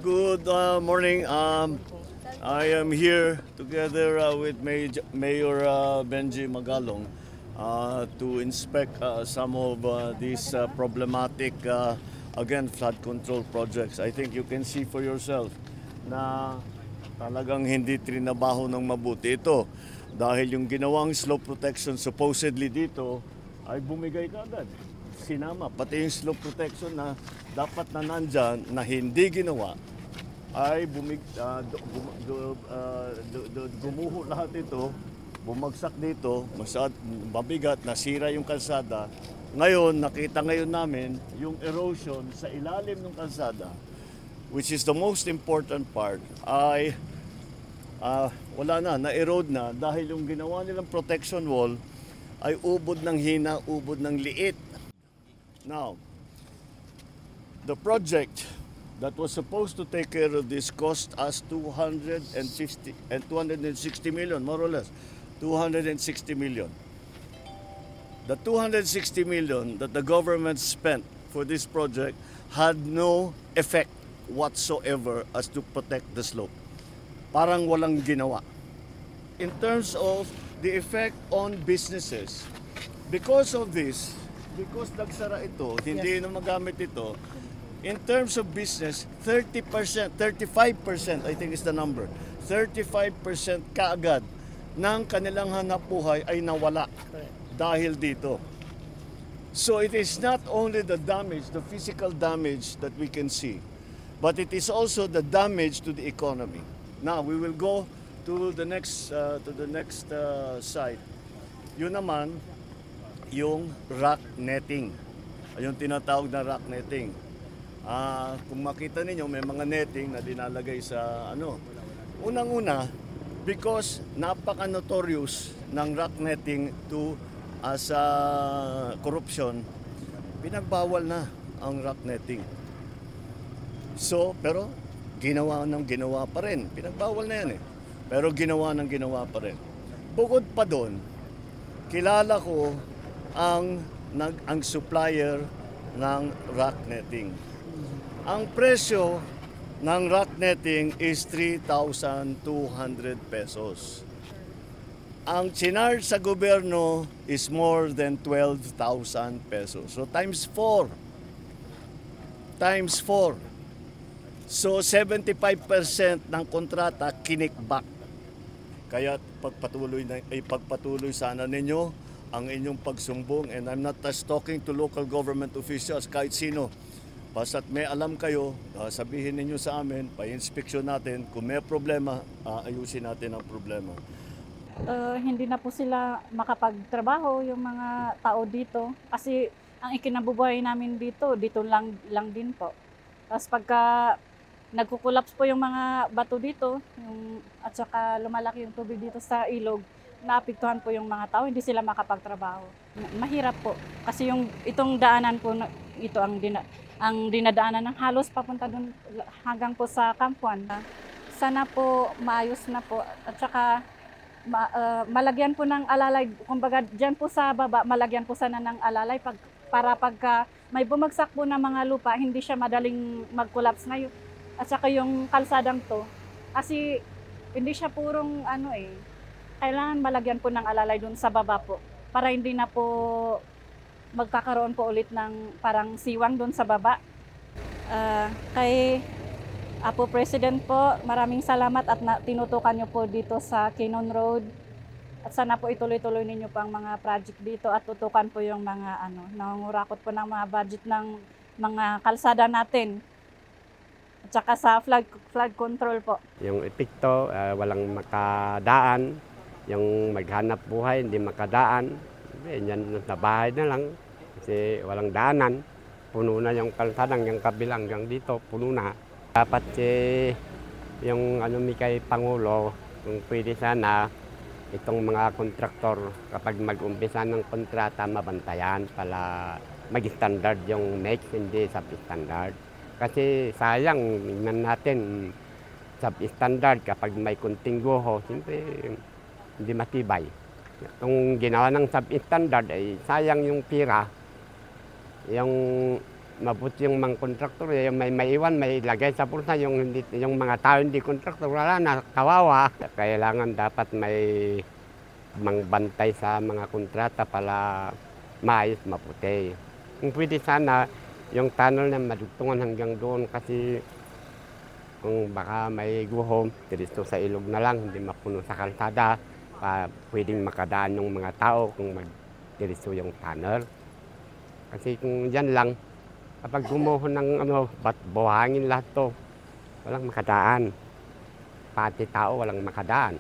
Good morning. I am here together with Mayor Benji Magalong to inspect some of these problematic, again, flood control projects. I think you can see for yourself na talagang hindi trinabaho ng mabuti ito. Dahil yung ginawang slope protection supposedly dito ay bumigay kaagad. Sinama, pati yung slope protection na dapat na nandyan na hindi ginawa ay gumuho lahat ito, bumagsak dito, mabigat, nasira yung kalsada. Ngayon, nakita ngayon namin yung erosion sa ilalim ng kalsada, which is the most important part, ay wala na-erode na dahil yung ginawa nilang protection wall ay ubod ng hina, ubod ng liit. Now, the project that was supposed to take care of this cost us 260 million, more or less, 260 million. The 260 million that the government spent for this project had no effect whatsoever as to protect the slope. Parang walang ginawa. In terms of the effect on businesses, because of this, because nagsara ito, hindi na magamit ito, in terms of business, 30%, 35%, I think is the number, 35% kaagad ng kanilang hanapbuhay ay nawala dahil dito. So it is not only the damage, the physical damage that we can see, but it is also the damage to the economy. Now, we will go to the next site. Yun naman, yung rock netting. Yung tinatawag na rock netting. Kung makita ninyo, may mga netting na dinalagay sa Unang-una, because napaka-notorious ng rock netting as corruption, pinagbawal na ang rock netting. So, pero ginawa pa rin. Pinagbawal na yan eh. Pero ginawa pa rin. Bukod pa doon, kilala ko ang supplier ng rock netting. Ang presyo ng rock netting is 3,200 pesos. Ang chinarge sa gobyerno is more than 12,000 pesos. So times 4. Times 4. So 75% ng kontrata kinikback. Kaya pagpatuloy sana ninyo ang inyong pagsumbong, and I'm not just talking to local government officials, kahit sino. Basta't may alam kayo, sabihin ninyo sa amin, pa-inspeksyon natin, kung may problema, ayusin natin ang problema. Hindi na po sila makapagtrabaho yung mga tao dito kasi ang ikinabubuhay namin dito lang din po. Tapos pagka nagkukulaps po yung mga bato dito, at saka lumalaki yung tubig dito sa ilog, naapektuhan po yung mga tao, hindi sila makapagtrabaho. Mahirap po kasi itong daanan po, ito ang dinadaanan ng halos papunta dun hanggang po sa Kampuan. Sana po maayos na po at saka malagyan po ng alalay, kumbaga dyan po sa baba, malagyan po sana ng alalay para pagka may bumagsak po ng mga lupa, hindi siya madaling mag-collapse na yun. At saka yung kalsadang to, kasi hindi siya purong kailangan malagyan po ng alalay dun sa baba po para hindi na po magkakaroon po ulit ng parang siwang dun sa baba. Kay Apo President po, maraming salamat at tinutukan nyo po dito sa Kinon Road. At sana po ituloy-tuloy ninyo po ang mga project dito at tutukan po yung mga nangungurakot po ng mga budget ng mga kalsada natin. At saka sa flood control po. Yung epekto, walang makadaan. Yung maghanap buhay, hindi makadaan. Yan na bahay na lang kasi walang daanan. Puno na yung kalsadang, yung kabilang hanggang dito, puno na. Dapat yung kay Pangulo, kung pwede sana, itong mga kontraktor, kapag mag-umpisa ng kontrata, mabantayan para mag-standard yung next, hindi sub-standard. Kasi sayang, tingnan natin, sub-standard, kapag may kunting guho, siyempre hindi matibay. Itong ginawa ng sub-standard ay sayang yung pira. Yung mabuti yung mga kontraktor, yung may maiwan, may ilagay sa pulsa, yung mga tao hindi kontraktor, wala na, kawawa. Kailangan dapat may mangbantay sa mga kontrata para maayos, maputi. Kung pwede sana, yung tunnel na madugtungan hanggang doon kasi kung baka may guhom, dito sa ilog na lang, hindi mapuno sa kalsada, pwedeng makadaan ng mga tao kung magdiriso yung tunnel. Kasi kung yan lang, kapag gumuho ng buhangin lahat to, walang makadaan. Pati tao walang makadaan.